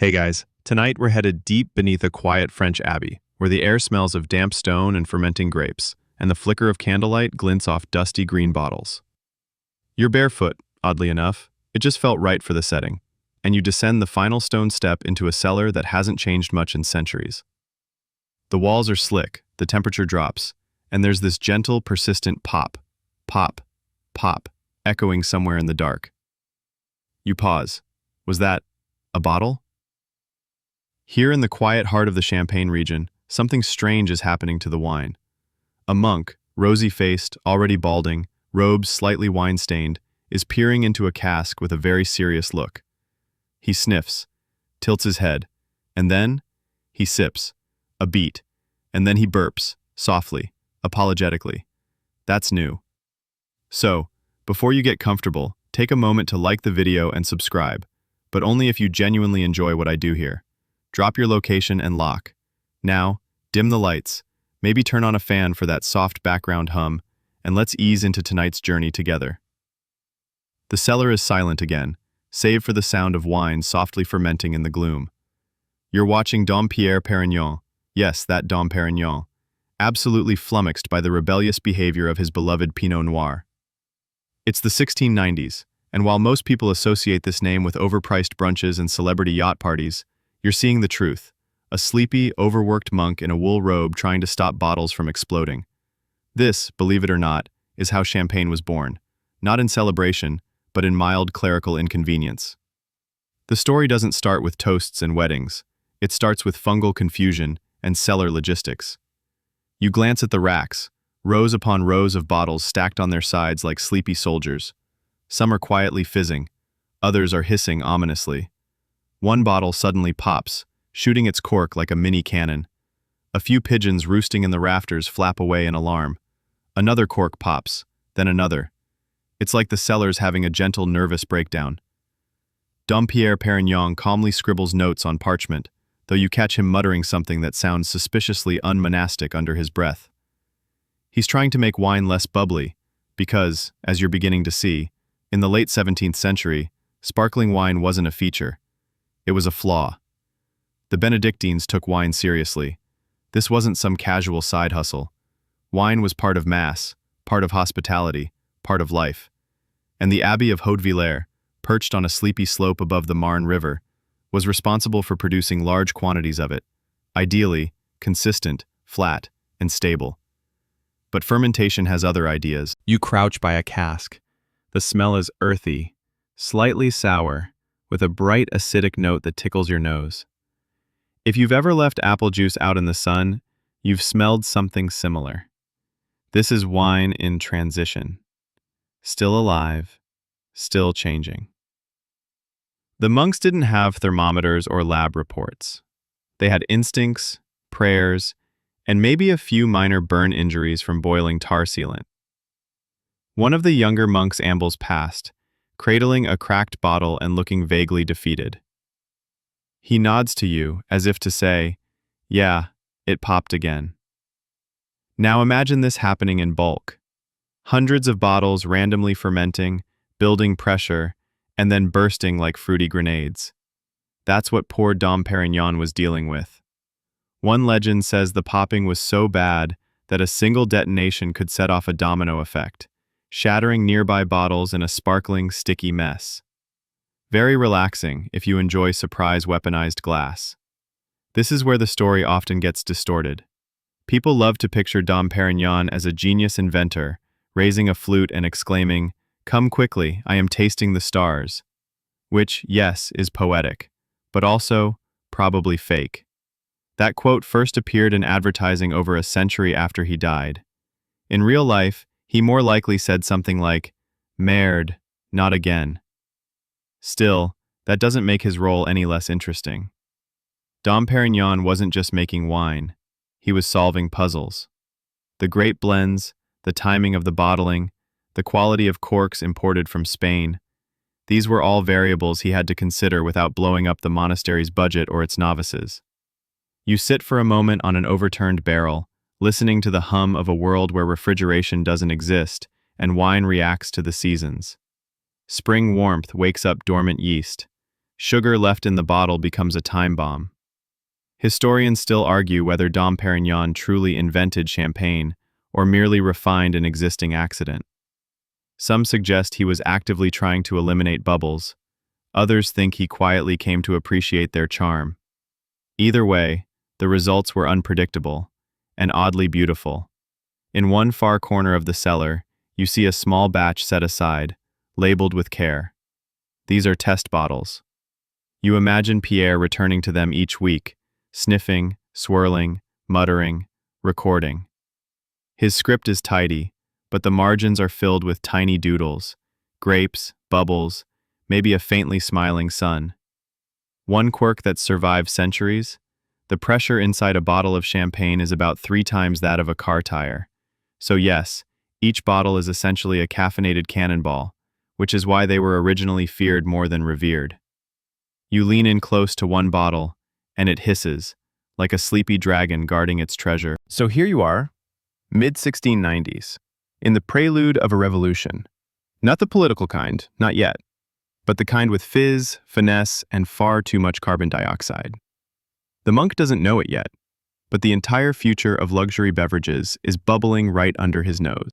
Hey guys, tonight we're headed deep beneath a quiet French abbey, where the air smells of damp stone and fermenting grapes, and the flicker of candlelight glints off dusty green bottles. You're barefoot, oddly enough. It just felt right for the setting, and you descend the final stone step into a cellar that hasn't changed much in centuries. The walls are slick, the temperature drops, and there's this gentle, persistent pop, pop, pop, echoing somewhere in the dark. You pause. Was that a bottle? Here in the quiet heart of the Champagne region, something strange is happening to the wine. A monk, rosy-faced, already balding, robes slightly wine-stained, is peering into a cask with a very serious look. He sniffs, tilts his head, and then he sips, a beat, and then he burps, softly, apologetically. That's new. So, before you get comfortable, take a moment to like the video and subscribe, but only if you genuinely enjoy what I do here. Drop your location and lock. Now, dim the lights, maybe turn on a fan for that soft background hum, and let's ease into tonight's journey together. The cellar is silent again, save for the sound of wine softly fermenting in the gloom. You're watching Dom Pérignon, yes, that Dom Pérignon, absolutely flummoxed by the rebellious behavior of his beloved Pinot Noir. It's the 1690s, and while most people associate this name with overpriced brunches and celebrity yacht parties, you're seeing the truth. A sleepy, overworked monk in a wool robe trying to stop bottles from exploding. This, believe it or not, is how champagne was born. Not in celebration, but in mild clerical inconvenience. The story doesn't start with toasts and weddings. It starts with fungal confusion and cellar logistics. You glance at the racks, rows upon rows of bottles stacked on their sides like sleepy soldiers. Some are quietly fizzing, others are hissing ominously. One bottle suddenly pops, shooting its cork like a mini cannon. A few pigeons roosting in the rafters flap away in alarm. Another cork pops, then another. It's like the cellar's having a gentle nervous breakdown. Dom Pérignon calmly scribbles notes on parchment, though you catch him muttering something that sounds suspiciously unmonastic under his breath. He's trying to make wine less bubbly, because, as you're beginning to see, in the late 17th century, sparkling wine wasn't a feature. It was a flaw. The Benedictines took wine seriously. This wasn't some casual side hustle. Wine was part of Mass, part of hospitality, part of life. And the Abbey of Hautevillers, perched on a sleepy slope above the Marne River, was responsible for producing large quantities of it, ideally, consistent, flat, and stable. But fermentation has other ideas. You crouch by a cask. The smell is earthy, slightly sour, with a bright acidic note that tickles your nose. If you've ever left apple juice out in the sun, you've smelled something similar. This is wine in transition. Still alive, still changing. The monks didn't have thermometers or lab reports. They had instincts, prayers, and maybe a few minor burn injuries from boiling tar sealant. One of the younger monks ambles past, cradling a cracked bottle and looking vaguely defeated. He nods to you, as if to say, "Yeah, it popped again." Now imagine this happening in bulk. Hundreds of bottles randomly fermenting, building pressure, and then bursting like fruity grenades. That's what poor Dom Pérignon was dealing with. One legend says the popping was so bad that a single detonation could set off a domino effect, shattering nearby bottles in a sparkling, sticky mess. Very relaxing if you enjoy surprise weaponized glass. This is where the story often gets distorted. People love to picture Dom Pérignon as a genius inventor, raising a flute and exclaiming, "Come quickly, I am tasting the stars," which, yes, is poetic, but also probably fake. That quote first appeared in advertising over a century after he died. In real life, he more likely said something like, "Merde, not again." Still, that doesn't make his role any less interesting. Dom Pérignon wasn't just making wine, he was solving puzzles. The grape blends, the timing of the bottling, the quality of corks imported from Spain, these were all variables he had to consider without blowing up the monastery's budget or its novices. You sit for a moment on an overturned barrel, listening to the hum of a world where refrigeration doesn't exist and wine reacts to the seasons. Spring warmth wakes up dormant yeast. Sugar left in the bottle becomes a time bomb. Historians still argue whether Dom Pérignon truly invented champagne or merely refined an existing accident. Some suggest he was actively trying to eliminate bubbles. Others think he quietly came to appreciate their charm. Either way, the results were unpredictable and oddly beautiful. In one far corner of the cellar, you see a small batch set aside, labeled with care. These are test bottles. You imagine Pierre returning to them each week, sniffing, swirling, muttering, recording. His script is tidy, but the margins are filled with tiny doodles, grapes, bubbles, maybe a faintly smiling sun. One quirk that survived centuries: the pressure inside a bottle of champagne is about 3 times that of a car tire. So yes, each bottle is essentially a caffeinated cannonball, which is why they were originally feared more than revered. You lean in close to one bottle, and it hisses, like a sleepy dragon guarding its treasure. So here you are, mid-1690s, in the prelude of a revolution. Not the political kind, not yet, but the kind with fizz, finesse, and far too much carbon dioxide. The monk doesn't know it yet, but the entire future of luxury beverages is bubbling right under his nose.